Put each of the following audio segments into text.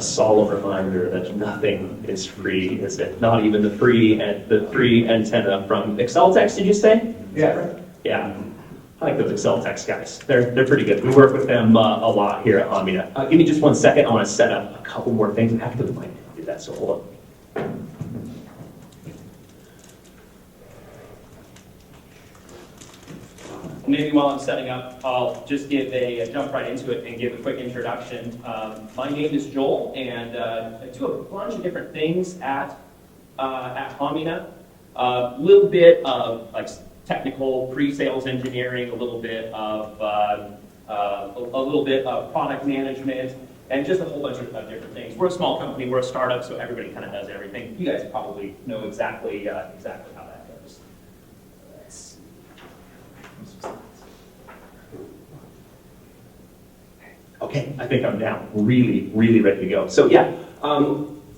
solemn reminder that nothing is free, is it? Not even the free antenna from Exceltex, did you say? Yeah. Yeah. I like those Exceltex guys. They're pretty good. We work with them a lot here at Omnia. Give me just 1 second. I want to set up a couple more things. I have to do that, so hold on. Maybe while I'm setting up, I'll just jump right into it and give a quick introduction. My name is Joel, and I do a bunch of different things at Omnia. A little bit of like technical pre-sales engineering, a little bit of product management, and just a whole bunch of different things. We're a small company, we're a startup, so everybody kind of does everything. You guys probably know exactly how that goes. Okay, I think I'm down. Really ready to go. So yeah,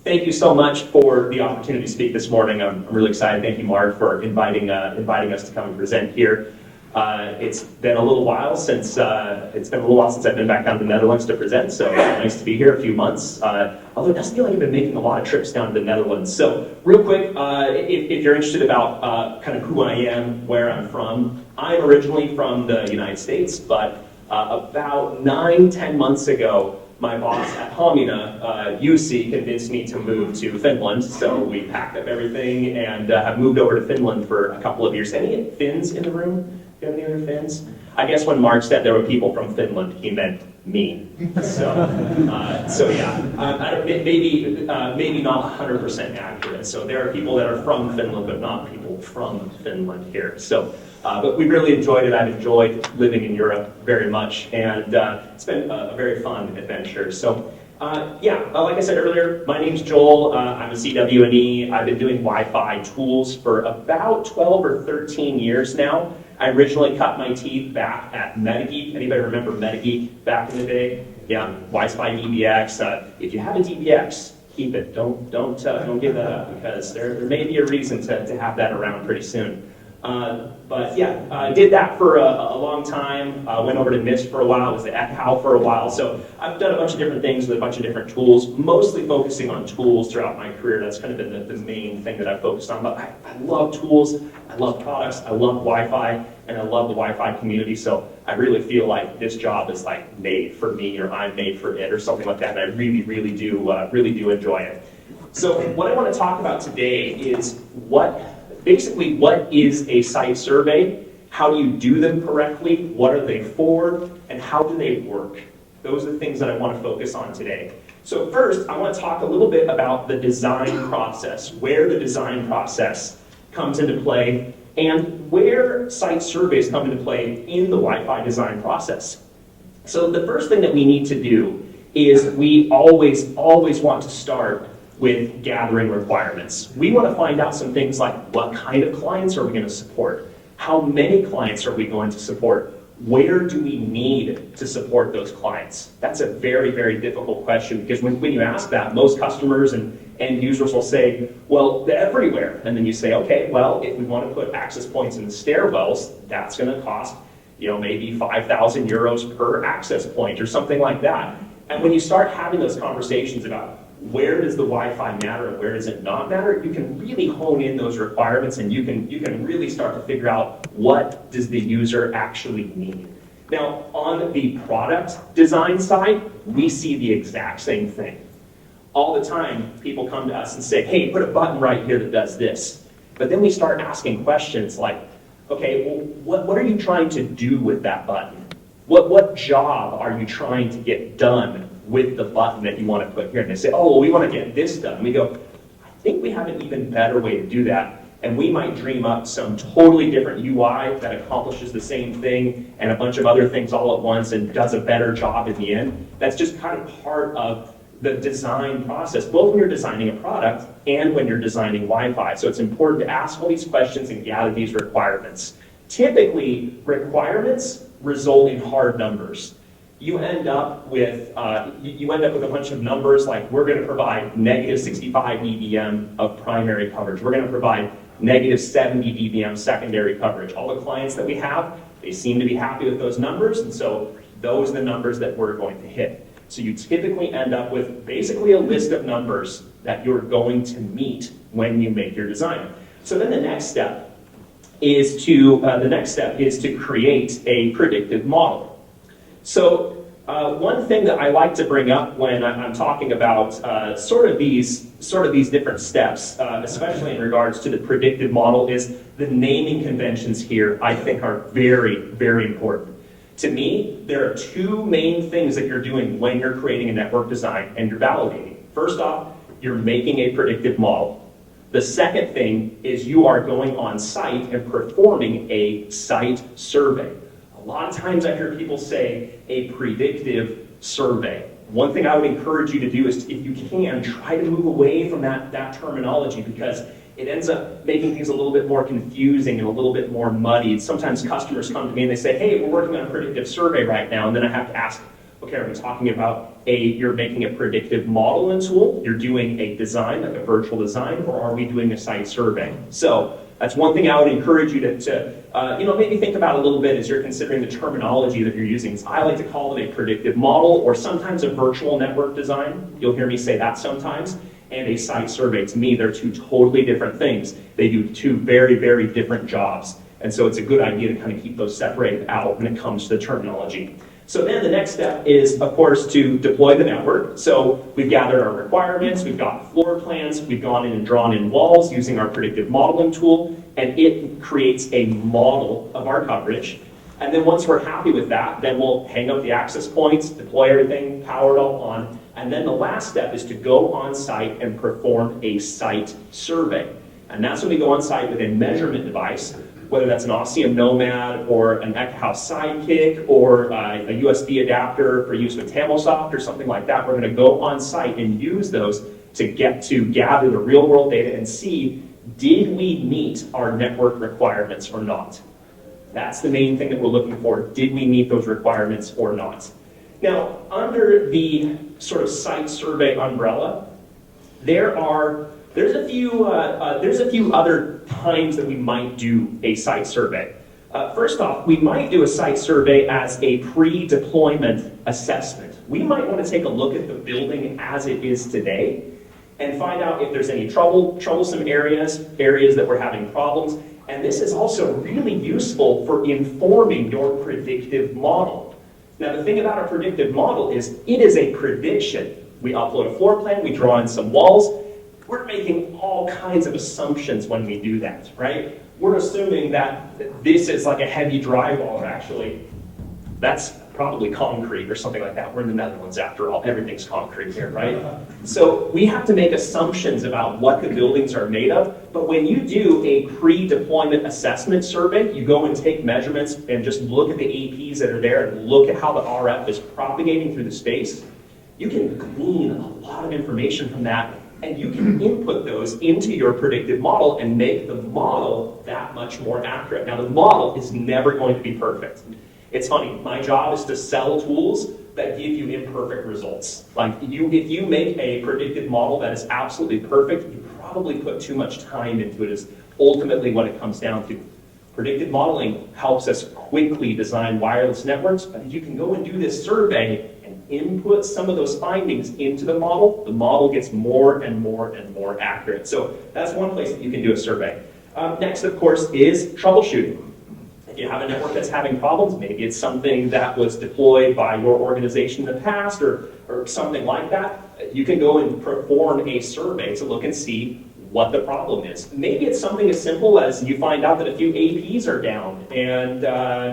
thank you so much for the opportunity to speak this morning. I'm really excited. Thank you, Mark, for inviting us to come and present here. It's been a little while since I've been back down to the Netherlands to present. So it's nice to be here. A few months. Although it doesn't feel like I've been making a lot of trips down to the Netherlands. So real quick, if you're interested about kind of who I am, where I'm from, I'm originally from the United States, but about 9-10 months ago, my boss at Omnia, UC, convinced me to move to Finland. So we packed up everything and have moved over to Finland for a couple of years. Any Finns in the room? Do you have any other Finns? I guess when Mark said there were people from Finland, he meant me. So yeah, maybe not 100% accurate. So there are people that are from Finland, but not people from Finland here. So. But we really enjoyed it. I've enjoyed living in Europe very much, and it's been a very fun adventure. So, like I said earlier, my name's Joel. I'm a CWNE. I've been doing Wi-Fi tools for about 12 or 13 years now. I originally cut my teeth back at MetaGeek. Anybody remember MetaGeek back in the day? Yeah, Wi-Fi DBX. If you have a DBX, keep it. Don't give that up, because there may be a reason to have that around pretty soon. But yeah, I did that for a long time. Went over to NIST for a while, was at ECHO for a while. So I've done a bunch of different things with a bunch of different tools, mostly focusing on tools throughout my career. That's kind of been the main thing that I've focused on. But I love tools, I love products, I love Wi-Fi, and I love the Wi-Fi community. So I really feel like this job is like made for me, or I'm made for it, or something like that. And I really do enjoy it. So what I want to talk about today is what is a site survey? How do you do them correctly? What are they for? And how do they work? Those are the things that I want to focus on today. So first, I want to talk a little bit about the design process, where the design process comes into play, and where site surveys come into play in the Wi-Fi design process. So the first thing that we need to do is we always want to start with gathering requirements. We want to find out some things like, what kind of clients are we going to support? How many clients are we going to support? Where do we need to support those clients? That's a very difficult question, because when you ask that, most customers and end users will say, well, they're everywhere. And then you say, okay, well, if we want to put access points in the stairwells, that's going to cost, maybe 5,000 euros per access point or something like that. And when you start having those conversations about where does the Wi-Fi matter and where does it not matter, you can really hone in those requirements, and you can really start to figure out what does the user actually need. Now, on the product design side, we see the exact same thing. All the time, people come to us and say, hey, put a button right here that does this. But then we start asking questions like, okay, well, what are you trying to do with that button? What job are you trying to get done with the button that you want to put here? And they say, oh, well, we want to get this done. And we go, I think we have an even better way to do that. And we might dream up some totally different UI that accomplishes the same thing and a bunch of other things all at once and does a better job in the end. That's just kind of part of the design process, both when you're designing a product and when you're designing Wi-Fi. So it's important to ask all these questions and gather these requirements. Typically, requirements result in hard numbers. You end up with a bunch of numbers like, we're going to provide negative 65 dBm of primary coverage. We're going to provide negative 70 dBm secondary coverage. All the clients that we have, they seem to be happy with those numbers, and so those are the numbers that we're going to hit. So you typically end up with basically a list of numbers that you're going to meet when you make your design. So then the next step is to create a predictive model. So one thing that I like to bring up when I'm talking about sort of these different steps, especially in regards to the predictive model, is the naming conventions here, I think, are very, very important. To me, there are two main things that you're doing when you're creating a network design and you're validating. First off, you're making a predictive model. The second thing is you are going on site and performing a site survey. A lot of times I hear people say a predictive survey. One thing I would encourage you to do is, if you can, try to move away from that terminology, because it ends up making things a little bit more confusing and a little bit more muddied. Sometimes customers come to me and they say, hey, we're working on a predictive survey right now, and then I have to ask, okay, are we talking about you're making a predictive modeling tool, you're doing a design, like a virtual design, or are we doing a site survey? So that's one thing I would encourage you to maybe think about a little bit as you're considering the terminology that you're using. So I like to call it a predictive model, or sometimes a virtual network design. You'll hear me say that sometimes. And a site survey. To me, they're two totally different things. They do two very, very different jobs. And so it's a good idea to kind of keep those separated out when it comes to the terminology. So then the next step is, of course, to deploy the network. So we've gathered our requirements, we've got floor plans, we've gone in and drawn in walls using our predictive modeling tool, and it creates a model of our coverage. And then once we're happy with that, then we'll hang up the access points, deploy everything, power it all on, and then the last step is to go on site and perform a site survey. And that's when we go on site with a measurement device, whether that's an Osseum Nomad or an Ekhouse Sidekick or a USB adapter for use with Tamosoft or something like that. We're going to go on site and use those to gather the real world data and see, did we meet our network requirements or not? That's the main thing that we're looking for. Did we meet those requirements or not? Now, under the sort of site survey umbrella, there's a few other times that we might do a site survey. First off, we might do a site survey as a pre-deployment assessment. We might want to take a look at the building as it is today and find out if there's any troublesome areas that we're having problems. And this is also really useful for informing your predictive model. Now, the thing about a predictive model is it is a prediction. We upload a floor plan, we draw in some walls. We're making all kinds of assumptions when we do that, right? We're assuming that this is like a heavy drywall, actually. That's probably concrete or something like that. We're in the Netherlands after all. Everything's concrete here, right? So we have to make assumptions about what the buildings are made of. But when you do a pre-deployment assessment survey, you go and take measurements and just look at the APs that are there and look at how the RF is propagating through the space. You can glean a lot of information from that, and you can input those into your predictive model and make the model that much more accurate. Now, the model is never going to be perfect. It's funny, my job is to sell tools that give you imperfect results. Like, if you make a predictive model that is absolutely perfect, you probably put too much time into it, is ultimately what it comes down to. Predictive modeling helps us quickly design wireless networks, but if you can go and do this survey and input some of those findings into the model gets more and more and more accurate. So that's one place that you can do a survey. Next, of course, is troubleshooting. If you have a network that's having problems, maybe it's something that was deployed by your organization in the past or something like that, you can go and perform a survey to look and see what the problem is. Maybe it's something as simple as you find out that a few APs are down, and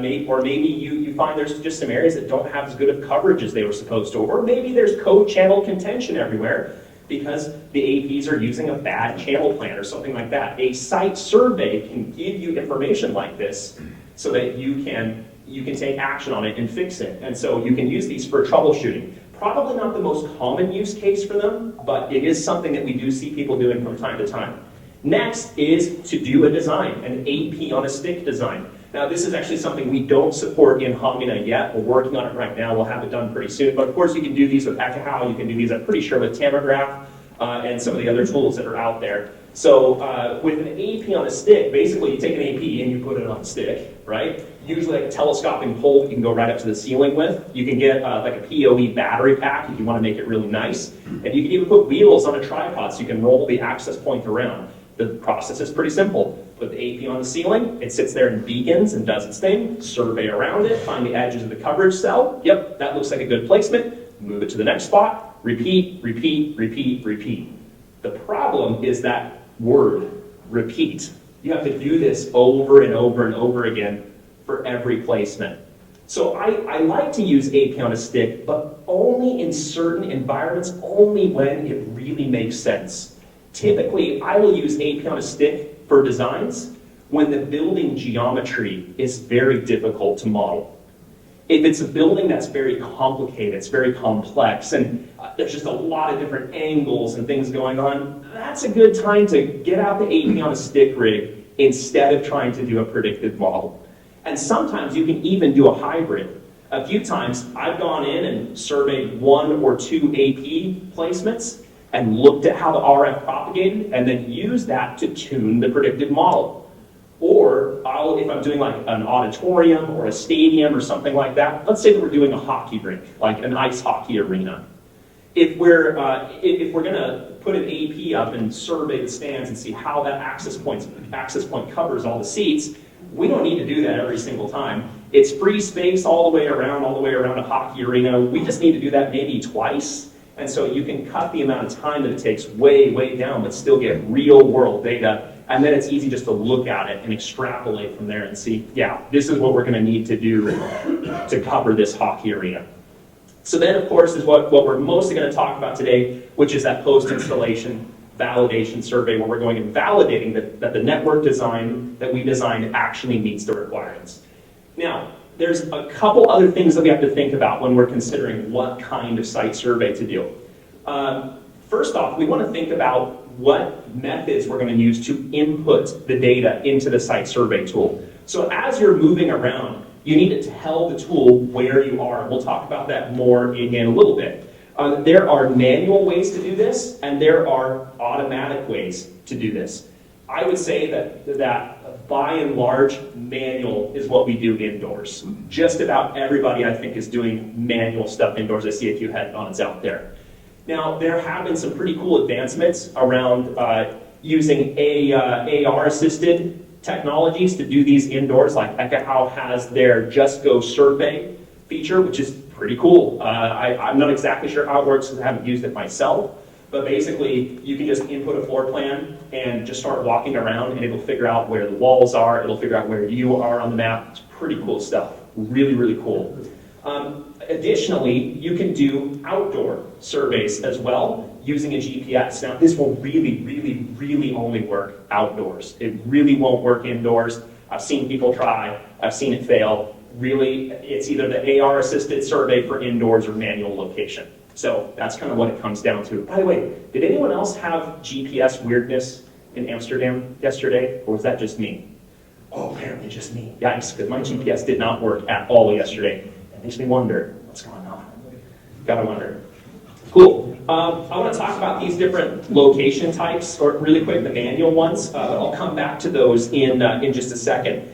maybe you find there's just some areas that don't have as good of coverage as they were supposed to, or maybe there's code channel contention everywhere because the APs are using a bad channel plan or something like that. A site survey can give you information like this so that you can take action on it and fix it. And so you can use these for troubleshooting. Probably not the most common use case for them, but it is something that we do see people doing from time to time. Next is to do a design, an AP on a stick design. Now, this is actually something we don't support in Hamina yet. We're working on it right now. We'll have it done pretty soon. But of course, you can do these with Ekahau. You can do these, I'm pretty sure, with Tamograph. and some of the other tools that are out there. So with an AP on a stick, basically you take an AP and you put it on a stick, right? Usually like a telescoping pole you can go right up to the ceiling with. You can get like a PoE battery pack if you want to make it really nice. And you can even put wheels on a tripod so you can roll the access point around. The process is pretty simple. Put the AP on the ceiling, it sits there and beacons and does its thing, survey around it, find the edges of the coverage cell. Yep, that looks like a good placement. Move it to the next spot, repeat, repeat, repeat, repeat. The problem is that word, repeat. You have to do this over and over and over again for every placement. So I like to use AP on a stick, but only in certain environments, only when it really makes sense. Typically, I will use AP on a stick for designs when the building geometry is very difficult to model. If it's a building that's very complicated, it's very complex, and there's just a lot of different angles and things going on, that's a good time to get out the AP on a stick rig instead of trying to do a predictive model. And sometimes you can even do a hybrid. A few times I've gone in and surveyed 1 or 2 AP placements and looked at how the RF propagated and then used that to tune the predictive model. Or if I'm doing like an auditorium or a stadium or something like that, let's say that we're doing a hockey rink, like an ice hockey arena. If we're going to put an AP up and survey the stands and see how that access point covers all the seats, we don't need to do that every single time. It's free space all the way around a hockey arena. We just need to do that maybe twice. And so you can cut the amount of time that it takes way, way down, but still get real world data. And then it's easy just to look at it and extrapolate from there and see, yeah, this is what we're going to need to do to cover this hockey arena. So then, of course, is what we're mostly going to talk about today, which is that post-installation validation survey where we're going and validating that the network design that we designed actually meets the requirements. Now, there's a couple other things that we have to think about when we're considering what kind of site survey to do. First off, we want to think about what methods we're going to use to input the data into the site survey tool. So as you're moving around, you need to tell the tool where you are. We'll talk about that more in a little bit. There are manual ways to do this, and there are automatic ways to do this. I would say that by and large, manual is what we do indoors. Just about everybody, I think, is doing manual stuff indoors. I see a few head-ons out there. Now, there have been some pretty cool advancements around using AR-assisted technologies to do these indoors, like Ekahau has their Just Go Survey feature, which is pretty cool. I'm not exactly sure how it works because I haven't used it myself, but basically you can just input a floor plan and just start walking around and it'll figure out where the walls are, it'll figure out where you are on the map. It's pretty cool stuff, really, really cool. Additionally, you can do outdoor surveys as well using a GPS. Now, this will really, really, really only work outdoors. It really won't work indoors. I've seen people try. I've seen it fail. Really, it's either the AR-assisted survey for indoors or manual location. So that's kind of what it comes down to. By the way, did anyone else have GPS weirdness in Amsterdam yesterday, or was that just me? Oh, apparently just me. Yikes, because my GPS did not work at all yesterday. It makes me wonder what's going on. Gotta wonder. Cool. I want to talk about these different location types, or really quick, the manual ones. But I'll come back to those in just a second.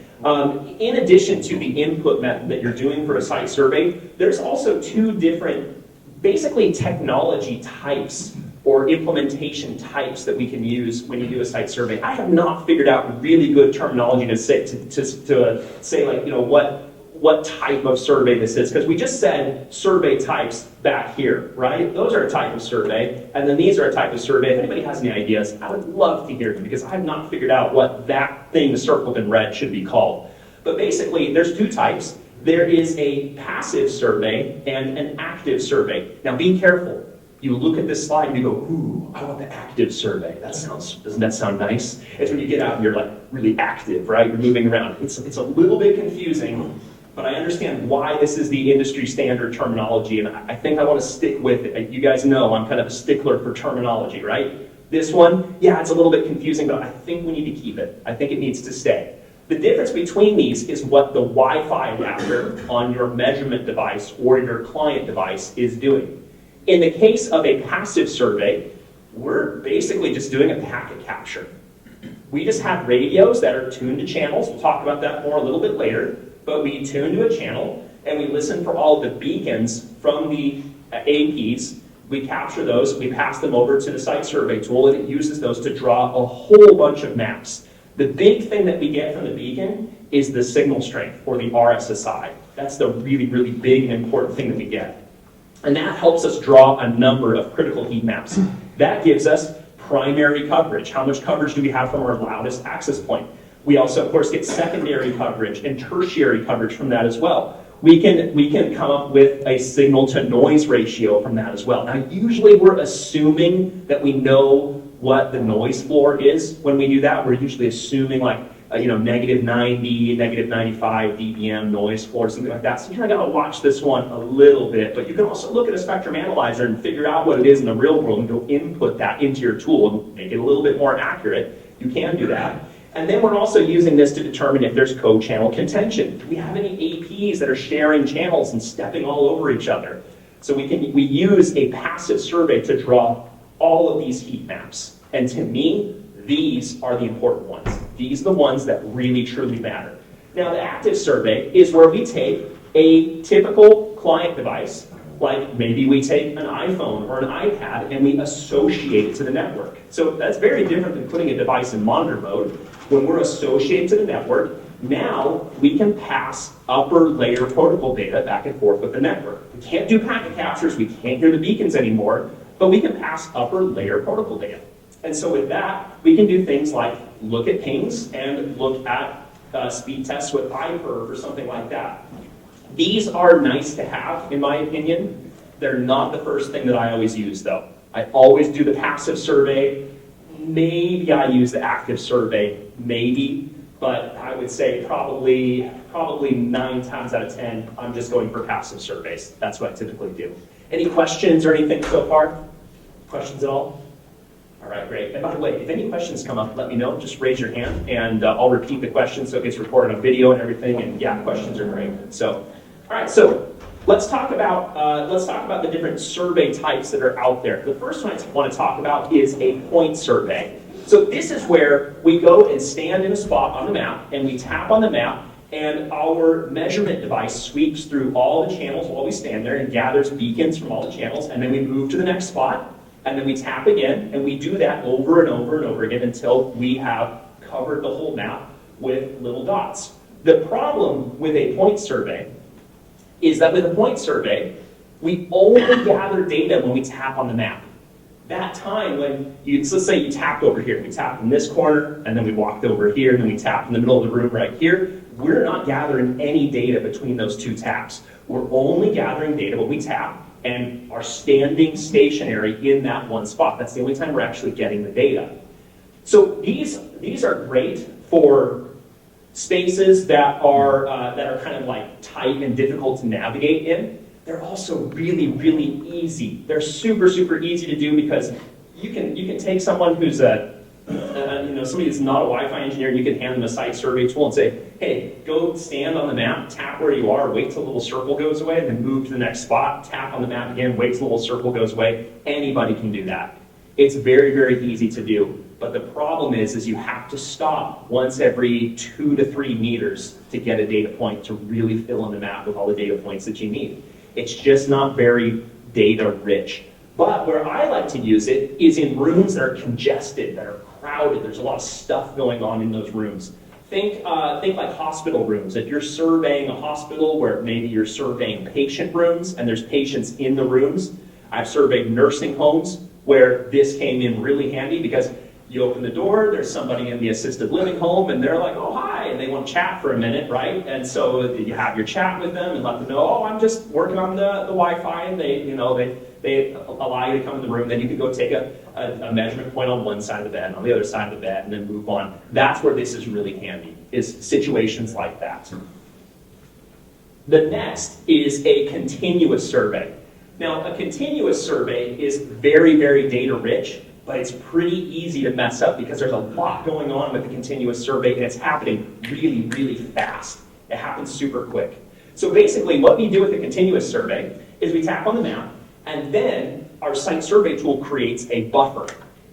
In addition to the input method that you're doing for a site survey, there's also 2 different, basically technology types or implementation types that we can use when you do a site survey. I have not figured out really good terminology to say like, you know, what type of survey this is, because we just said survey types back here, right? Those are a type of survey, and then these are a type of survey. If anybody has any ideas, I would love to hear them, because I have not figured out what that thing circled in red should be called. But basically, there's 2 types. There is a passive survey and an active survey. Now be careful. You look at this slide and you go, ooh, I want the active survey. Doesn't that sound nice? It's when you get out and you're like really active, right? You're moving around. It's a little bit confusing, but I understand why this is the industry standard terminology, and I think I want to stick with it. You guys know I'm kind of a stickler for terminology, right? This one, yeah, it's a little bit confusing, but I think we need to keep it. I think it needs to stay. The difference between these is what the Wi-Fi adapter on your measurement device or your client device is doing. In the case of a passive survey, we're basically just doing a packet capture. We just have radios that are tuned to channels. We'll talk about that more a little bit later. But we tune to a channel, and we listen for all the beacons from the APs. We capture those, we pass them over to the site survey tool, and it uses those to draw a whole bunch of maps. The big thing that we get from the beacon is the signal strength, or the RSSI. That's the really, really big and important thing that we get. And that helps us draw a number of critical heat maps. That gives us primary coverage. How much coverage do we have from our loudest access point? We also, of course, get secondary coverage and tertiary coverage from that as well. We can come up with a signal-to-noise ratio from that as well. Now, usually we're assuming that we know what the noise floor is when we do that. We're usually assuming like, negative 90, negative 95 dBm noise floor, something like that. So you kind of got to watch this one a little bit, but you can also look at a spectrum analyzer and figure out what it is in the real world and go input that into your tool and make it a little bit more accurate. You can do that. And then we're also using this to determine if there's co-channel contention. Do we have any APs that are sharing channels and stepping all over each other? So we use a passive survey to draw all of these heat maps. And to me, these are the important ones. These are the ones that really, truly matter. Now, the active survey is where we take a typical client device, like maybe we take an iPhone or an iPad, and we associate it to the network. So that's very different than putting a device in monitor mode. When we're associated to the network, now we can pass upper layer protocol data back and forth with the network. We can't do packet captures, we can't hear the beacons anymore, but we can pass upper layer protocol data. And so with that, we can do things like look at pings and look at speed tests with iPerf or something like that. These are nice to have, in my opinion. They're not the first thing that I always use, though. I always do the passive survey. Maybe I use the active survey, maybe, but I would say probably 9 times out of 10, I'm just going for passive surveys. That's what I typically do. Any questions or anything so far? Questions at all? All right, great. And by the way, if any questions come up, let me know. Just raise your hand, and I'll repeat the question so it gets recorded on video and everything. And yeah, questions are great. So, all right. So let's talk about the different survey types that are out there. The first one I want to talk about is a point survey. So this is where we go and stand in a spot on the map, and we tap on the map, and our measurement device sweeps through all the channels while we stand there and gathers beacons from all the channels, and then we move to the next spot. And then we tap again, and we do that over and over and over again until we have covered the whole map with little dots. The problem with a point survey is that with a point survey, we only gather data when we tap on the map. That time when let's say you tapped over here, we tapped in this corner, and then we walked over here, and then we tapped in the middle of the room right here, we're not gathering any data between those two taps. We're only gathering data when we tap and are standing stationary in that one spot. That's the only time we're actually getting the data. So these are great for spaces that are kind of like tight and difficult to navigate in. They're also really, really easy. They're super, super easy to do because you can take someone who's somebody that's not a Wi-Fi engineer, and you can hand them a site survey tool and say, hey, go stand on the map, tap where you are, wait till the little circle goes away, and then move to the next spot, tap on the map again, wait till the little circle goes away. Anybody can do that. It's very, very easy to do. But the problem is you have to stop once every 2 to 3 meters to get a data point to really fill in the map with all the data points that you need. It's just not very data rich. But where I like to use it is in rooms that are congested, that are crowded. There's a lot of stuff going on in those rooms. Think like hospital rooms. If you're surveying a hospital where maybe you're surveying patient rooms and there's patients in the rooms. I've surveyed nursing homes where this came in really handy because you open the door, there's somebody in the assisted living home, and they're like, oh, hi, and they want to chat for a minute, right? And so you have your chat with them and let them know, oh, I'm just working on the Wi-Fi, and they allow you to come in the room. Then you can go take a measurement point on one side of the bed and on the other side of the bed and then move on. That's where this is really handy, is situations like that. The next is a continuous survey. Now, a continuous survey is very, very data rich, but it's pretty easy to mess up because there's a lot going on with the continuous survey, and it's happening really, really fast. It happens super quick. So basically, what we do with the continuous survey is we tap on the map, and then our site survey tool creates a buffer.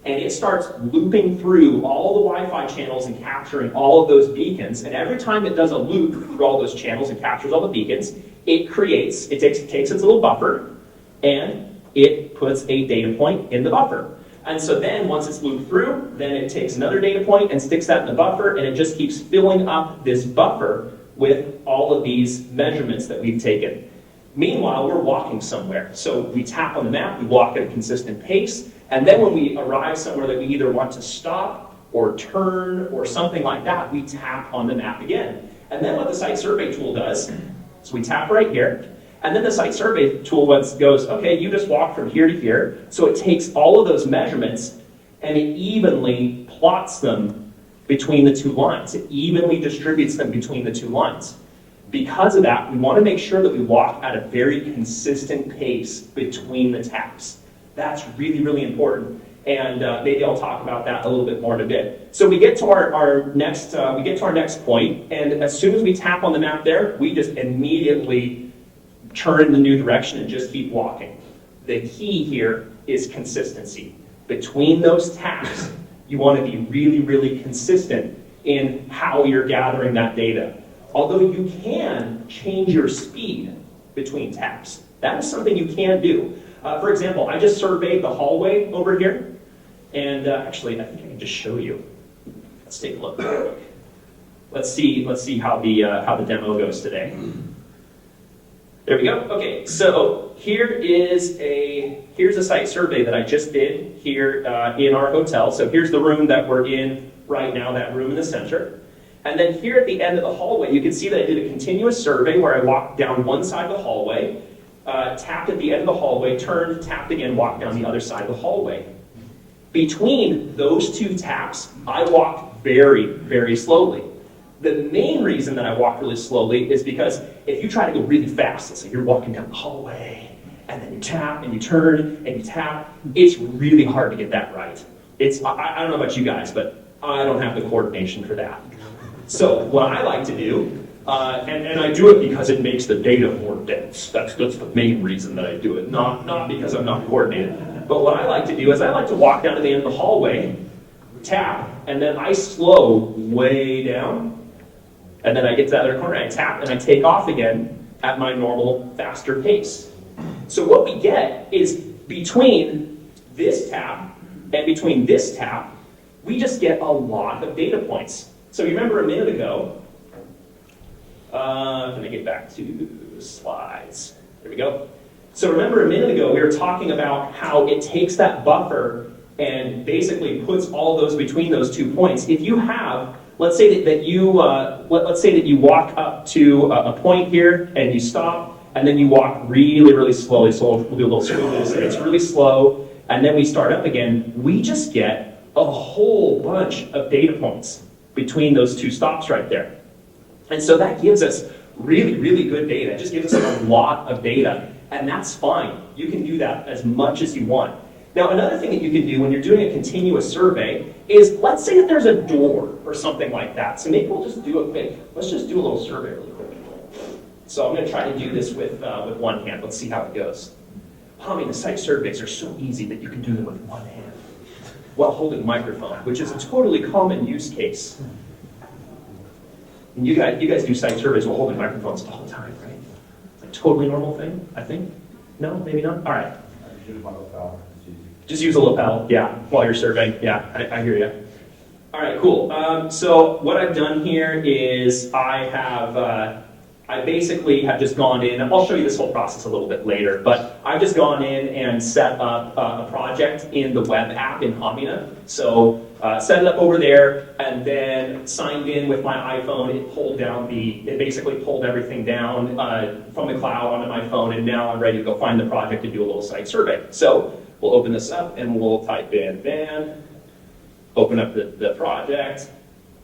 and it starts looping through all the Wi-Fi channels and capturing all of those beacons. And every time it does a loop through all those channels and captures all the beacons, it takes its little buffer, and it puts a data point in the buffer. And so then once it's looped through, then it takes another data point and sticks that in the buffer, and it just keeps filling up this buffer with all of these measurements that we've taken. Meanwhile, we're walking somewhere. So we tap on the map, we walk at a consistent pace, and then when we arrive somewhere that we either want to stop or turn or something like that, we tap on the map again. And then what the site survey tool does, so we tap right here, and then the site survey tool goes, okay, you just walk from here to here. So it takes all of those measurements and it evenly plots them between the two lines. It evenly distributes them between the two lines. Because of that, we want to make sure that we walk at a very consistent pace between the taps. That's really, really important. And maybe I'll talk about that a little bit more in a bit. So we get to our next point, and as soon as we tap on the map there, we just immediately turn in the new direction and just keep walking. The key here is consistency. Between those taps, you want to be really, really consistent in how you're gathering that data. Although you can change your speed between taps. That is something you can do. For example, I just surveyed the hallway over here, and actually, I think I can just show you. Let's take a look. Let's see how the demo goes today. There we go. Okay, so here's a site survey that I just did here in our hotel. So here's the room that we're in right now, that room in the center. And then here at the end of the hallway, you can see that I did a continuous survey where I walked down one side of the hallway, tapped at the end of the hallway, turned, tapped again, walked down the other side of the hallway. Between those two taps, I walked very, very slowly. The main reason that I walk really slowly is because if you try to go really fast, let's say you're walking down the hallway, and then you tap, and you turn, and you tap, it's really hard to get that right. I don't know about you guys, but I don't have the coordination for that. So what I like to do, and I do it because it makes the data more dense. That's the main reason that I do it, not because I'm not coordinated. But what I like to do is I like to walk down to the end of the hallway, tap, and then I slow way down, and then I get to the other corner, I tap, and I take off again at my normal, faster pace. So what we get is between this tap and between this tap, we just get a lot of data points. So you remember a minute ago, let me get back to slides. There we go. So remember a minute ago, we were talking about how it takes that buffer and basically puts all those between those 2 points. If you have, let's say that you walk up to a point here and you stop, and then you walk really, really slowly. So we'll do a little squeeze. It's really slow, and then we start up again. We just get a whole bunch of data points between those two stops right there. And so that gives us really, really good data. It just gives us a lot of data, and that's fine. You can do that as much as you want. Now, another thing that you can do when you're doing a continuous survey is, let's say that there's a door or something like that. So maybe we'll just do let's just do a little survey really quick. So I'm going to try to do this with one hand. Let's see how it goes. I mean, the site surveys are so easy that you can do them with one hand while holding a microphone, which is a totally common use case. And you guys do site surveys while holding microphones all the time, right? It's a totally normal thing, I think. No, maybe not? All right. Just use a lapel, yeah, while you're surveying. Yeah, I hear you. All right, cool. So what I've done here is I basically have just gone in. I'll show you this whole process a little bit later, but I've just gone in and set up a project in the web app in Hamina. So set it up over there, and then signed in with my iPhone. It basically pulled everything down from the cloud onto my phone, and now I'm ready to go find the project and do a little site survey. So we'll open this up and we'll type in van, open up the project.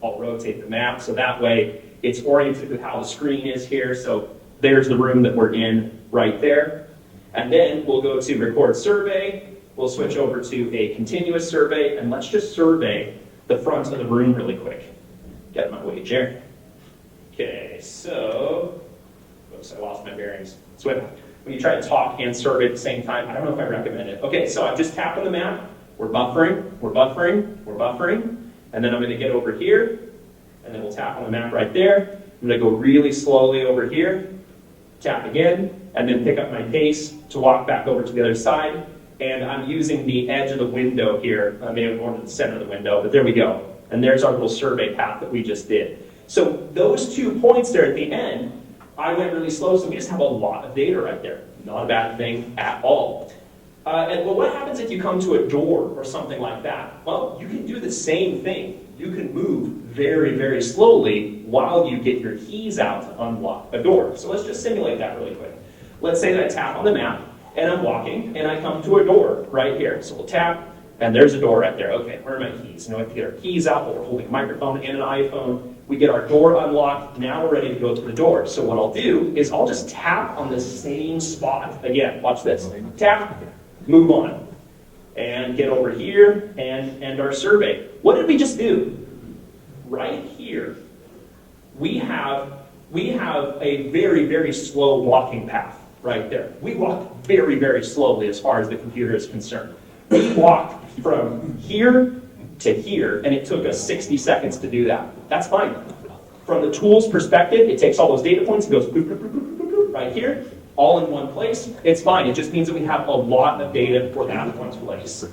I'll rotate the map so that way it's oriented with how the screen is here. So there's the room that we're in right there. And then we'll go to record survey. We'll switch over to a continuous survey, and let's just survey the front of the room really quick. Get my way, chair. Okay, so, oops, I lost my bearings. So when you try to talk and survey at the same time, I don't know if I recommend it. Okay, so I've just tapped on the map, We're buffering, we're buffering, we're buffering. And then I'm gonna get over here, and then we'll tap on the map right there. I'm gonna go really slowly over here, tap again, and then pick up my pace to walk back over to the other side. And I'm using the edge of the window here. I may have gone to the center of the window, but there we go. And there's our little survey path that we just did. So those 2 points there at the end, I went really slow, so we just have a lot of data right there. Not a bad thing at all. Well, what happens if you come to a door or something like that? Well, you can do the same thing. You can move very, very slowly while you get your keys out to unlock a door. So let's just simulate that really quick. Let's say that I tap on the map, and I'm walking, and I come to a door right here. So we'll tap, and there's a door right there. Okay, where are my keys? Now we have to get our keys out, but we're holding a microphone and an iPhone. We get our door unlocked. Now we're ready to go to the door. So what I'll do is I'll just tap on the same spot. Again, watch this. Tap, move on, and get over here and end our survey. What did we just do? Right here, we have a very, very slow walking path right there. We walked very, very slowly as far as the computer is concerned. We walked from here to here, and it took us 60 seconds to do that. That's fine. From the tool's perspective, it takes all those data points and goes boop, boop, boop, boop, boop, boop, right here, all in one place. It's fine. It just means that we have a lot of data for that one place.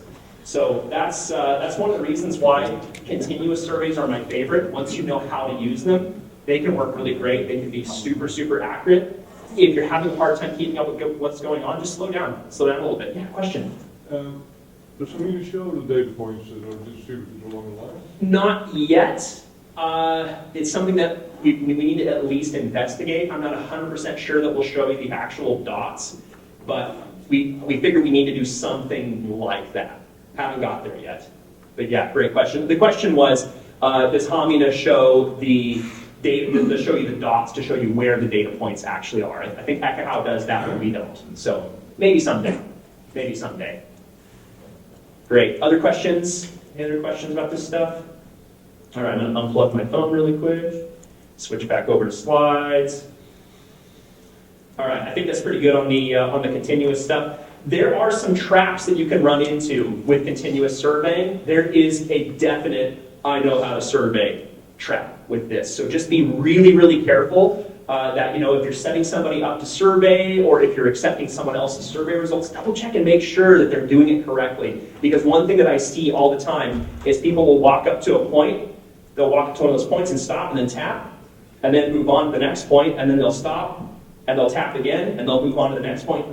So that's one of the reasons why continuous surveys are my favorite. Once you know how to use them, they can work really great. They can be super, super accurate. If you're having a hard time keeping up with what's going on, just slow down. Slow down a little bit. Yeah, question? Does Hamida show the data points that are distributed along the line? Not yet. It's something that we need to at least investigate. I'm not 100% sure that we'll show you the actual dots, but we figure we need to do something like that. Haven't got there yet. But yeah, great question. The question was, does Hamida show the data, to show you the dots, to show you where the data points actually are? I think Ekahau does that, but we don't. So maybe someday. Maybe someday. Great. Other questions? Any other questions about this stuff? All right, I'm going to unplug my phone really quick. Switch back over to slides. All right, I think that's pretty good on the continuous stuff. There are some traps that you can run into with continuous surveying. There is a definite I know how to survey trap with this. So just be really, really careful that, if you're setting somebody up to survey or if you're accepting someone else's survey results, double check and make sure that they're doing it correctly. Because one thing that I see all the time is people will walk up to a point, they'll walk up to one of those points and stop and then tap, and then move on to the next point, and then they'll stop, and they'll tap again, and they'll move on to the next point.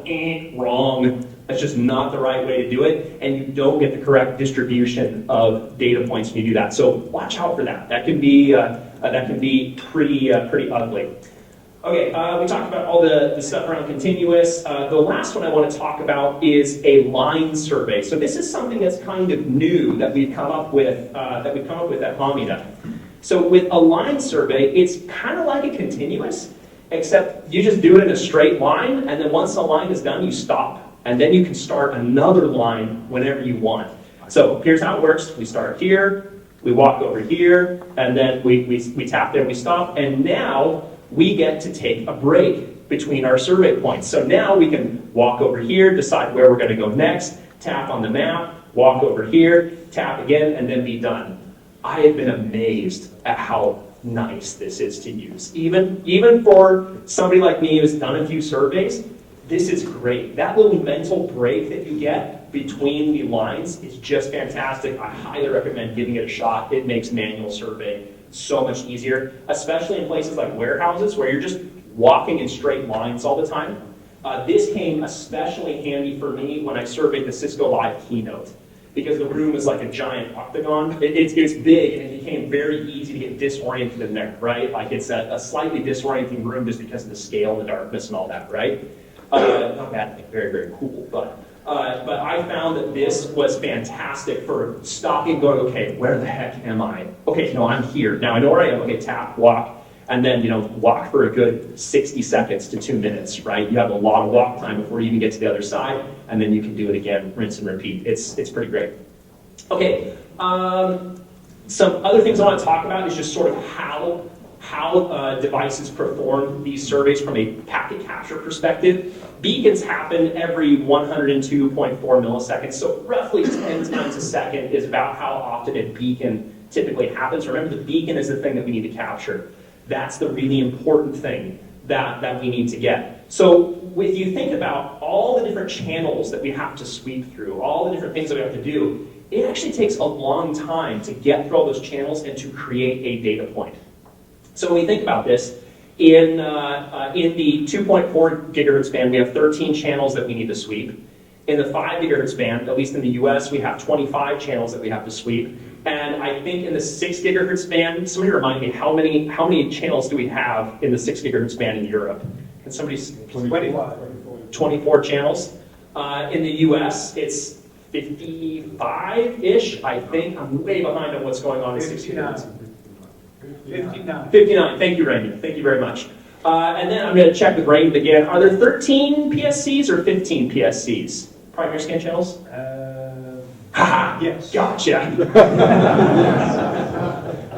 Wrong. That's just not the right way to do it, and you don't get the correct distribution of data points when you do that. So watch out for that. That can be pretty ugly. Okay, we talked about all the stuff around continuous. The last one I want to talk about is a line survey. So this is something that's kind of new that we've come up with at Hamida. So with a line survey, it's kind of like a continuous, except you just do it in a straight line, and then once the line is done, you stop. And then you can start another line whenever you want. So here's how it works. We start here, we walk over here, and then we tap there, we stop, and now we get to take a break between our survey points. So now we can walk over here, decide where we're going to go next, tap on the map, walk over here, tap again, and then be done. I have been amazed at how nice this is to use. Even for somebody like me who's done a few surveys, this is great. That little mental break that you get between the lines is just fantastic. I highly recommend giving it a shot. It makes manual surveying so much easier, especially in places like warehouses where you're just walking in straight lines all the time. This came especially handy for me when I surveyed the Cisco Live keynote, because the room is like a giant octagon. It's big, and it became very easy to get disoriented in there, right? Like it's a slightly disorienting room just because of the scale and the darkness and all that, right? Not bad thing, very, very cool, but I found that this was fantastic for stopping and going, okay, where the heck am I? Okay, no, I'm here. Now I know where I am. Okay, tap, walk, and then, walk for a good 60 seconds to 2 minutes, right? You have a lot of walk time before you even get to the other side, and then you can do it again, rinse and repeat. It's pretty great. Okay, some other things I want to talk about is just sort of how how devices perform these surveys from a packet capture perspective. Beacons happen every 102.4 milliseconds, so roughly 10 times a second is about how often a beacon typically happens. Remember, the beacon is the thing that we need to capture. That's the really important thing that we need to get. So if you think about all the different channels that we have to sweep through, all the different things that we have to do, it actually takes a long time to get through all those channels and to create a data point. So when we think about this, in the 2.4 gigahertz band, we have 13 channels that we need to sweep. In the 5 gigahertz band, at least in the US, we have 25 channels that we have to sweep. And I think in the 6 gigahertz band, somebody remind me, how many channels do we have in the 6 gigahertz band in Europe? Can somebody? 24 channels. In the US, it's 55-ish, I think. I'm way behind on what's going on in 6 gigahertz. 59. Thank you, Randy. Thank you very much. And then I'm going to check with Raymond again. Are there 13 PSCs or 15 PSCs? Primary scan channels? Yes. Gotcha.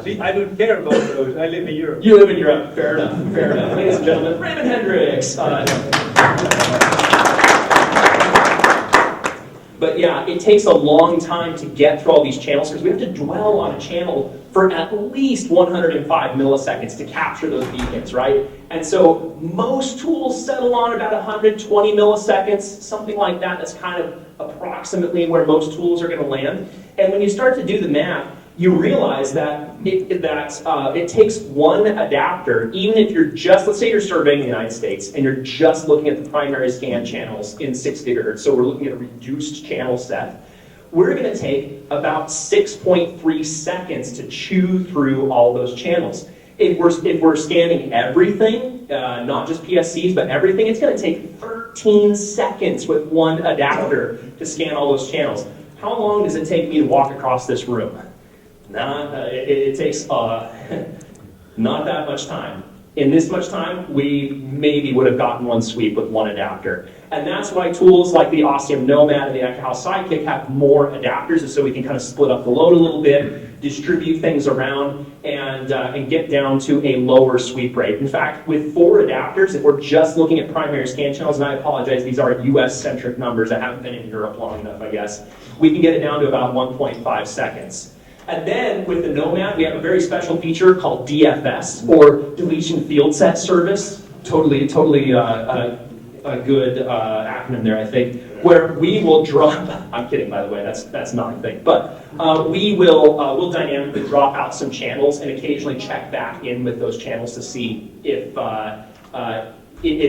See, I don't care about those. I live in Europe. You live in Europe. Fair enough. Fair enough. Ladies and gentlemen, Raymond Hendricks. But yeah, it takes a long time to get through all these channels because we have to dwell on a channel for at least 105 milliseconds to capture those beacons, right? And so most tools settle on about 120 milliseconds, something like that. That's kind of approximately where most tools are going to land. And when you start to do the math, you realize that it takes one adapter, even if you're just, let's say you're surveying the United States and you're just looking at the primary scan channels in 6 gigahertz, so we're looking at a reduced channel set, we're going to take about 6.3 seconds to chew through all those channels. If we're scanning everything, not just PSCs, but everything, it's going to take 13 seconds with one adapter to scan all those channels. How long does it take me to walk across this room? It takes not that much time. In this much time, we maybe would have gotten one sweep with one adapter. And that's why tools like the Osseum Nomad and the Echo House Sidekick have more adapters, so we can kind of split up the load a little bit, distribute things around, and get down to a lower sweep rate. In fact, with 4 adapters, if we're just looking at primary scan channels, and I apologize, these are US-centric numbers, I haven't been in Europe long enough, I guess, we can get it down to about 1.5 seconds. And then with the Nomad, we have a very special feature called DFS, or Deletion Field Set Service. Totally a good acronym there, I think, where we will drop, I'm kidding, by the way, that's not a thing, but we'll dynamically drop out some channels and occasionally check back in with those channels to see if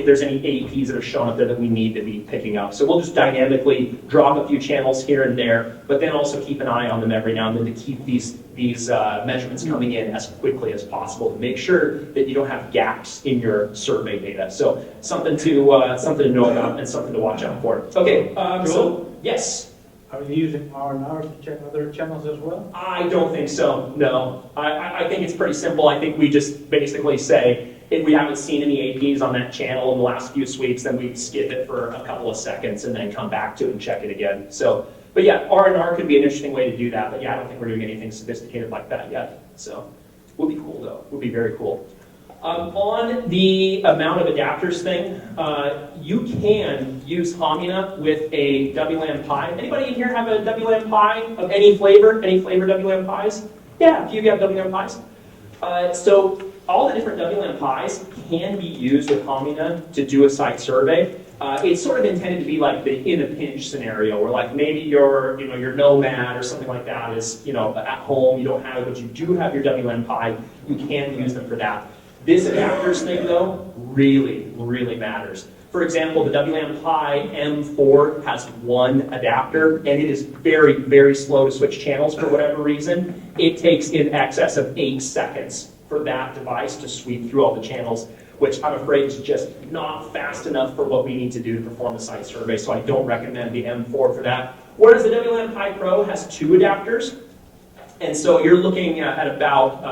there's any APs that are showing up there that we need to be picking up. So we'll just dynamically drop a few channels here and there, but then also keep an eye on them every now and then to keep these measurements coming in as quickly as possible to make sure that you don't have gaps in your survey data. So something to know about and something to watch out for. Okay, so yes? Are you using R&R to check other channels as well? I don't think so, no. I think it's pretty simple. I think we just basically say, if we haven't seen any APs on that channel in the last few sweeps, then we skip it for a couple of seconds and then come back to it and check it again. So, but yeah, R&R could be an interesting way to do that. But yeah, I don't think we're doing anything sophisticated like that yet. So, would be cool though. Would be very cool. On the amount of adapters thing, you can use Hamina with a WLAN Pi. Anybody in here have a WLAN Pi of any flavor? Any flavor WLAN Pis? Yeah, a few of you have WLAN Pis. So all the different WLAN Pis can be used with Hamina to do a site survey. It's sort of intended to be like the in a pinch scenario, where like maybe your Nomad or something like that is at home, you don't have it, but you do have your WLAN Pi. You can use them for that. This adapters thing though really, really matters. For example, the WLAN Pi M4 has one adapter, and it is very, very slow to switch channels for whatever reason. It takes in excess of 8 seconds for that device to sweep through all the channels, which I'm afraid is just not fast enough for what we need to do to perform a site survey, so I don't recommend the M4 for that. Whereas the WLAN Pi Pro has 2 adapters, and so you're looking at about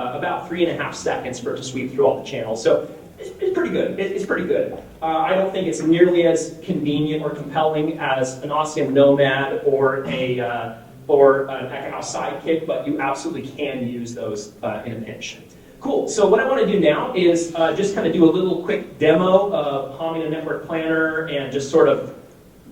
3.5 seconds for it to sweep through all the channels. So it's pretty good. It's pretty good. I don't think it's nearly as convenient or compelling as an Osseum Nomad or an Echo House Sidekick, but you absolutely can use those in a pinch. Cool. So what I want to do now is just kind of do a little quick demo of Hamina Network Planner and just sort of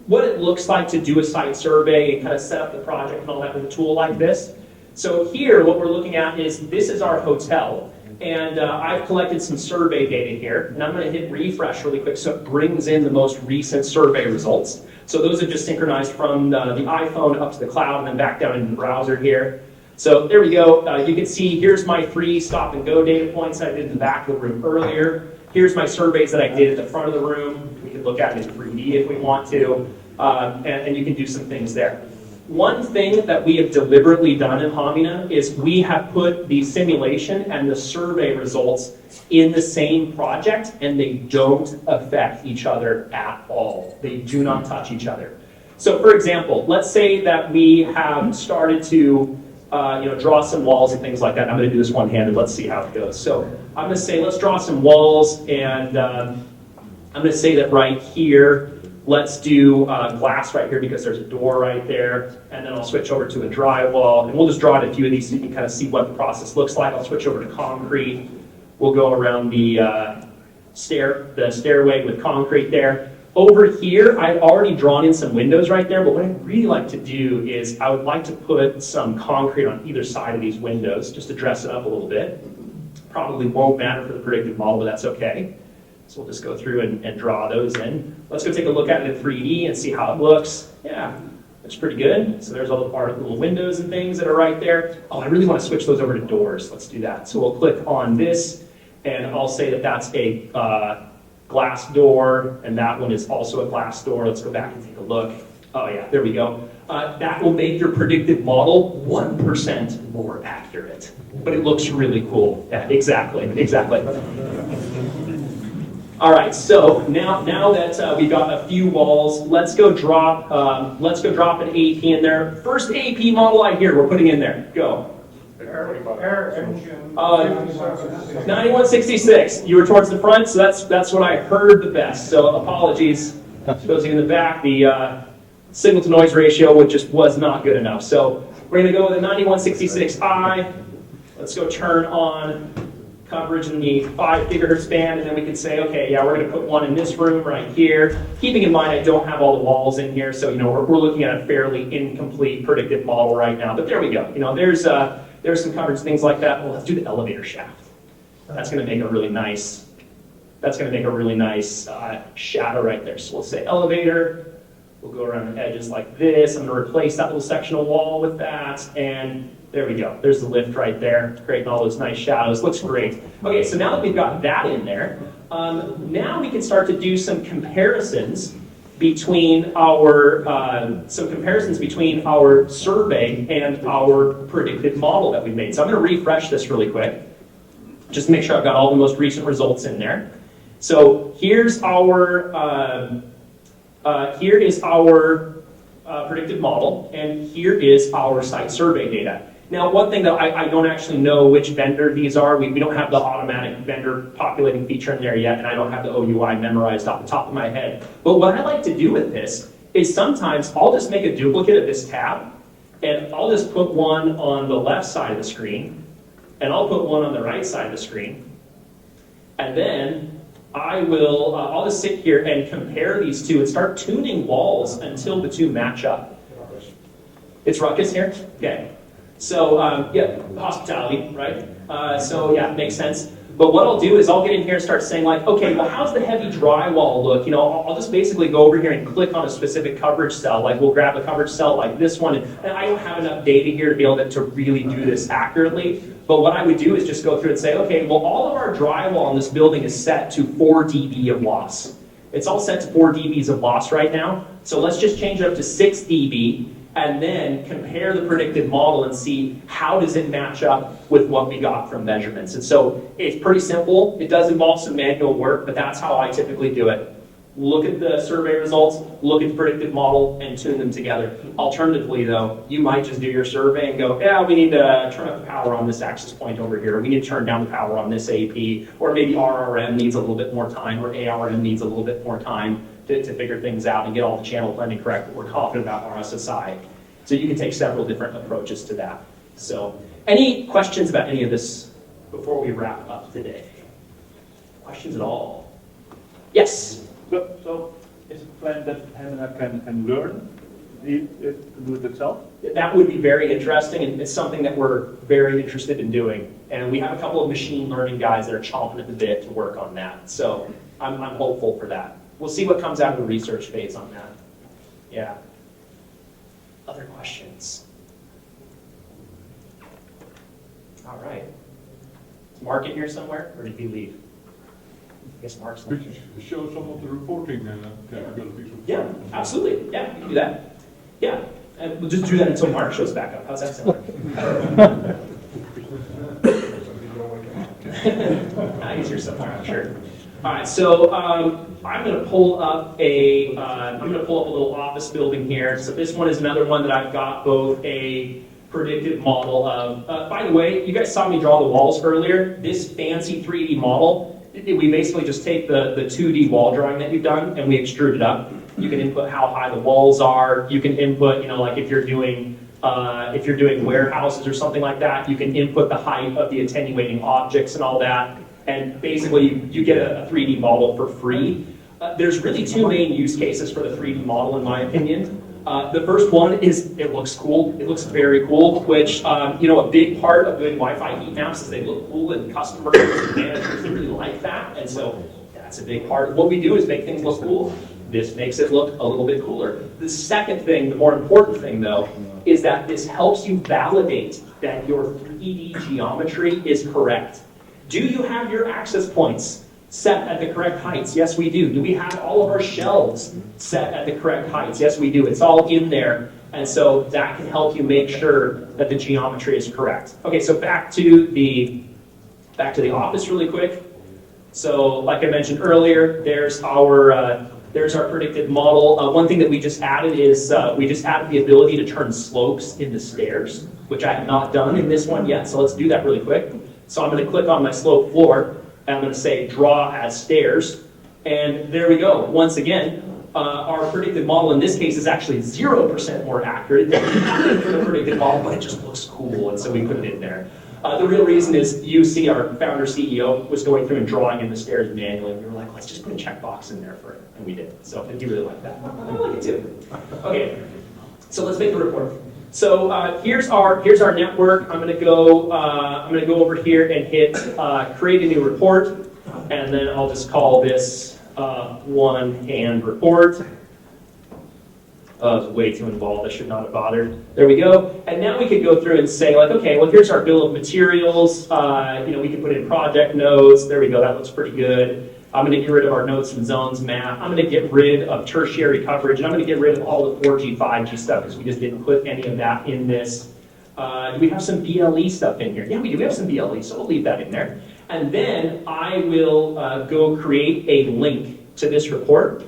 what it looks like to do a site survey and kind of set up the project and all that with a tool like this. So here, what we're looking at is this is our hotel. And I've collected some survey data here, and I'm going to hit refresh really quick so it brings in the most recent survey results. So those are just synchronized from the iPhone up to the cloud and then back down into the browser here. So there we go. You can see here's my 3 stop and go data points I did in the back of the room earlier. Here's my surveys that I did at the front of the room. We can look at it in 3D if we want to, and you can do some things there. One thing that we have deliberately done in Hamina is we have put the simulation and the survey results in the same project, and they don't affect each other at all. They do not touch each other. So for example, let's say that we have started to draw some walls and things like that. I'm going to do this one-handed. Let's see how it goes. So I'm going to say let's draw some walls, and I'm going to say that right here, let's do glass right here because there's a door right there, and then I'll switch over to a drywall, and we'll just draw it a few of these so you can kind of see what the process looks like. I'll switch over to concrete. We'll go around the stairway with concrete there. Over here, I've already drawn in some windows right there, but what I'd really like to do is I would like to put some concrete on either side of these windows just to dress it up a little bit. Probably won't matter for the predictive model, but that's okay. So we'll just go through and draw those in. Let's go take a look at it in 3D and see how it looks. Yeah, looks pretty good. So there's all the little windows and things that are right there. Oh, I really want to switch those over to doors. Let's do that. So we'll click on this, and I'll say that that's a glass door, and that one is also a glass door. Let's go back and take a look. Oh yeah, there we go. That will make your predictive model 1% more accurate, but it looks really cool. Yeah, exactly. All right, so now that we've got a few walls, let's go drop an AP in there. First AP model I hear we're putting in there. Go. Air engine. 9166. You were towards the front, so that's what I heard the best. So apologies to those of you in the back. The signal to noise ratio was not good enough. So we're going to go with a 9166i. Let's go turn on coverage in the 5 gigahertz band, and then we can say, okay, yeah, we're going to put one in this room right here. Keeping in mind I don't have all the walls in here, so we're looking at a fairly incomplete predictive model right now. But there we go. There's some coverage, things like that. Well, let's do the elevator shaft. That's going to make a really nice. Shadow right there. So we'll say elevator. We'll go around the edges like this. I'm going to replace that little sectional wall with that, and there we go. There's the lift right there, creating all those nice shadows. Looks great. Okay, so now that we've got that in there, now we can start to do some comparisons between our survey and our predictive model that we made. So I'm going to refresh this really quick, just to make sure I've got all the most recent results in there. So here's our predictive model, and here is our site survey data. Now, one thing that I don't actually know which vendor these are. We don't have the automatic vendor populating feature in there yet, and I don't have the OUI memorized off the top of my head. But what I like to do with this is sometimes I'll just make a duplicate of this tab, and I'll just put one on the left side of the screen, and I'll put one on the right side of the screen, and then I'll just sit here and compare these two and start tuning walls until the two match up. It's ruckus here? Okay. So, yeah, hospitality, right? So, yeah, makes sense. But what I'll do is I'll get in here and start saying, like, okay, well, how's the heavy drywall look? I'll just basically go over here and click on a specific coverage cell. Like, we'll grab a coverage cell like this one. And I don't have enough data here to be able to really do this accurately. But what I would do is just go through and say, okay, well, all of our drywall in this building is set to 4 dB of loss. It's all set to 4 dBs of loss right now. So let's just change it up to 6 dB. And then compare the predictive model and see how does it match up with what we got from measurements. And so it's pretty simple. It does involve some manual work, but that's how I typically do it. Look at the survey results, look at the predictive model, and tune them together. Alternatively, though, you might just do your survey and go, yeah, we need to turn up the power on this access point over here. We need to turn down the power on this AP. Or maybe RRM needs a little bit more time, or ARM needs a little bit more time to figure things out and get all the channel blending correct. But we're confident about RSSI. So you can take several different approaches to that. So any questions about any of this before we wrap up today? Questions at all? Yes? So is it planned that Helena can learn to do it itself? That would be very interesting, and it's something that we're very interested in doing. And we have a couple of machine learning guys that are chomping at the bit to work on that. So I'm hopeful for that. We'll see what comes out of the research phase on that. Yeah. Other questions? All right. Is Mark in here somewhere, or did he leave? I guess Mark's not Could here. you show some of the reporting capabilities? Yeah, absolutely. Yeah, you can do that. Yeah, and we'll just do that until Mark shows back up. How's that sound? Easier somewhere, I'm sure. All right, so I'm going to pull up a little office building here. So this one is another one that I've got both a predictive model of. By the way, you guys saw me draw the walls earlier. This fancy 3D model. We basically just take the 2D wall drawing that you've done and we extrude it up. You can input how high the walls are. You can input, like if you're doing warehouses or something like that, you can input the height of the attenuating objects and all that. And basically, you get a 3D model for free. There's really two main use cases for the 3D model, in my opinion. The first one is it looks cool. It looks very cool, which, a big part of doing Wi-Fi heat maps is they look cool and customers and managers really like that. And so that's a big part. What we do is make things look cool. This makes it look a little bit cooler. The second thing, the more important thing though, is that this helps you validate that your 3D geometry is correct. Do you have your access points set at the correct heights? Yes, we do. Do we have all of our shelves set at the correct heights? Yes, we do. It's all in there. And so that can help you make sure that the geometry is correct. Okay, so back to the office really quick. So like I mentioned earlier, there's our predicted model. One thing that we just added is we just added the ability to turn slopes into stairs, which I have not done in this one yet. So let's do that really quick. So I'm going to click on my slope floor, and I'm going to say draw as stairs. And there we go. Once again, our predicted model in this case is actually 0% more accurate than the predicted model, but it just looks cool, and so we put it in there. The real reason is you see our founder CEO was going through and drawing in the stairs manually, and we were like, let's just put a checkbox in there for it, and we did. So he really liked that. I like it too. Okay, so let's make the report. So here's our network. I'm going to go over here and hit create a new report, and then I'll just call this one hand report. It's way too involved. I should not have bothered. There we go. And now we could go through and say, like, okay, well, here's our bill of materials. We can put in project nodes. There we go. That looks pretty good. I'm going to get rid of our nodes and zones map. I'm going to get rid of tertiary coverage, and I'm going to get rid of all the 4G, 5G stuff because we just didn't put any of that in this. Do we have some WLA stuff in here? Yeah, we do. We have some WLA, so we'll leave that in there. And then I will go create a link to this report.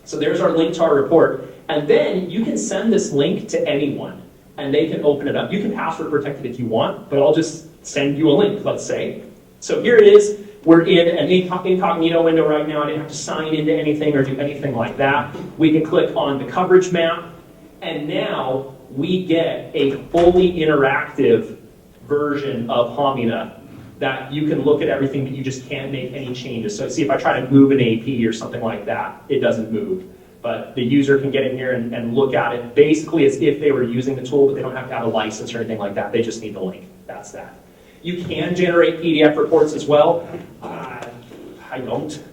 So there's our link to our report. And then you can send this link to anyone, and they can open it up. You can password protect it if you want, but I'll just send you a link, let's say. So here it is. We're in an incognito window right now. I didn't have to sign into anything or do anything like that. We can click on the coverage map, and now we get a fully interactive version of Hamina that you can look at everything, but you just can't make any changes. So see, if I try to move an AP or something like that, it doesn't move. But the user can get in here and look at it basically as if they were using the tool, but they don't have to have a license or anything like that. They just need the link. That's that. You can generate PDF reports as well. I don't.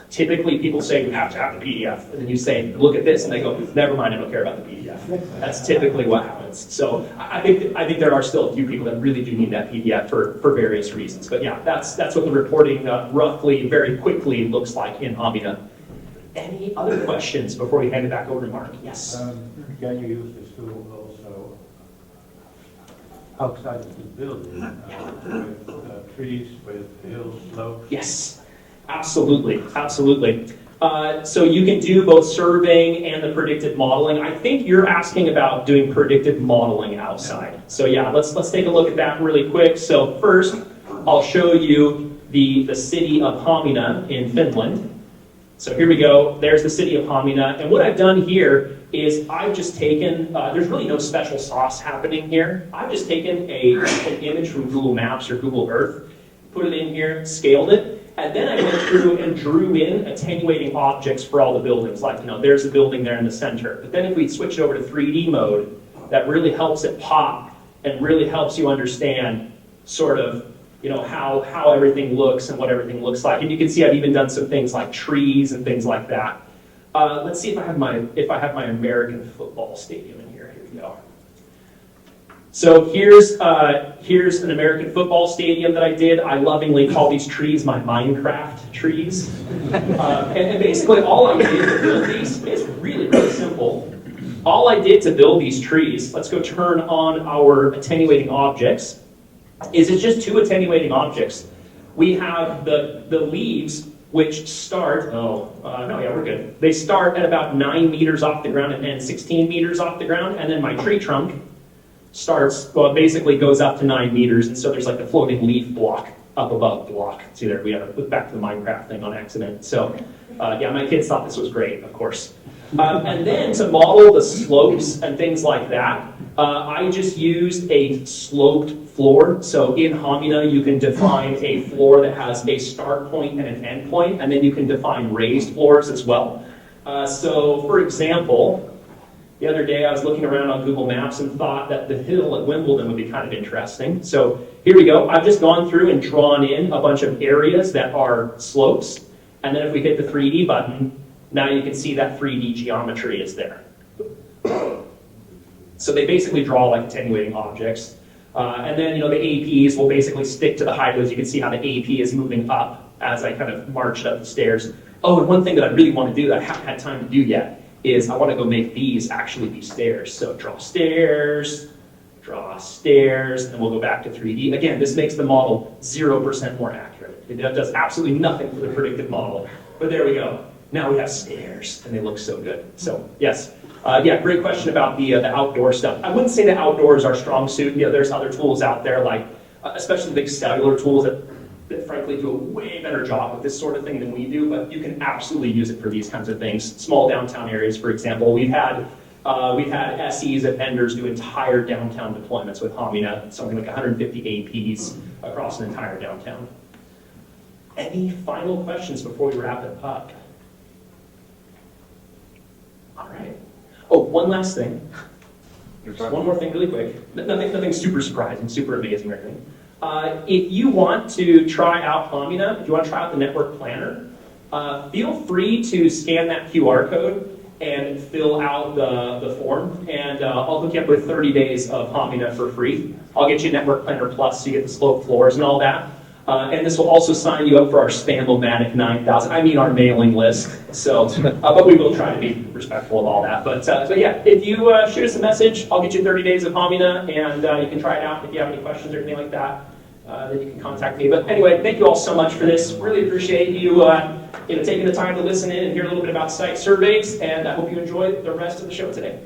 Typically, people say you have to have the PDF, and then you say, look at this, and they go, never mind, I don't care about the PDF. That's typically what happens. So I think there are still a few people that really do need that PDF for various reasons. But yeah, that's what the reporting roughly, very quickly looks like in Hamina. Any other questions before we hand it back over to Mark? Yes? Can you use this tool also outside of the building, with trees, with hills, slopes? Yes, absolutely, absolutely. So you can do both surveying and the predictive modeling. I think you're asking about doing predictive modeling outside. So yeah, let's take a look at that really quick. So first, I'll show you the city of Hamina in Finland. So here we go, there's the city of Hamina, and what I've done here is I've just taken, there's really no special sauce happening here, I've just taken an image from Google Maps or Google Earth, put it in here, scaled it, and then I went through and drew in attenuating objects for all the buildings. Like, there's a building there in the center. But then if we switch over to 3D mode, that really helps it pop and really helps you understand sort of, how everything looks and what everything looks like. And you can see I've even done some things like trees and things like that. Let's see if I have my American football stadium in here. Here we go. So here's an American football stadium that I did. I lovingly call these trees my Minecraft trees. And basically all I did to build these is really, really simple. All I did to build these trees, let's go turn on our attenuating objects, is it's just two attenuating objects. We have the leaves, which start, we're good. They start at about 9 meters off the ground and 16 meters off the ground, and then my tree trunk it basically goes up to 9 meters, and so there's like a floating leaf block up above the block. See there, we had to put back to the Minecraft thing on accident. So, my kids thought this was great, of course. And then to model the slopes and things like that, I just used a sloped floor. So in Hamina, you can define a floor that has a start point and an end point, and then you can define raised floors as well. So for example, the other day I was looking around on Google Maps and thought that the hill at Wimbledon would be kind of interesting. So here we go. I've just gone through and drawn in a bunch of areas that are slopes. And then if we hit the 3D button, now you can see that 3D geometry is there. So they basically draw like attenuating objects. And then, the APs will basically stick to the highways. You can see how the AP is moving up as I kind of march up the stairs. Oh, and one thing that I really want to do that I haven't had time to do yet is I want to go make these actually be stairs. So draw stairs, and we'll go back to 3D. Again, this makes the model 0% more accurate. It does absolutely nothing for the predictive model. But there we go. Now we have stairs, and they look so good. So, yes. Great question about the outdoor stuff. I wouldn't say that outdoor is our strong suit. There's other tools out there, like especially big cellular tools that frankly do a way better job with this sort of thing than we do, but you can absolutely use it for these kinds of things. Small downtown areas, for example. We've had SEs and vendors do entire downtown deployments with Hamina, something like 150 APs across an entire downtown. Any final questions before we wrap it up? All right. Oh, one last thing. Just one more thing really quick. Nothing super surprising, super amazing or anything. If you want to try out Hamina, if you want to try out the network planner, feel free to scan that QR code and fill out the form, and I'll hook you up with 30 days of Hamina for free. I'll get you Network Planner Plus so you get the slope floors and all that. And this will also sign you up for our Spam-O-Matic 9000, our mailing list. So, but we will try to be respectful of all that. But yeah, if you shoot us a message, I'll get you 30 days of Hamina, and you can try it out. If you have any questions or anything like that, then you can contact me. But anyway, thank you all so much for this. Really appreciate you taking the time to listen in and hear a little bit about site surveys, and I hope you enjoy the rest of the show today.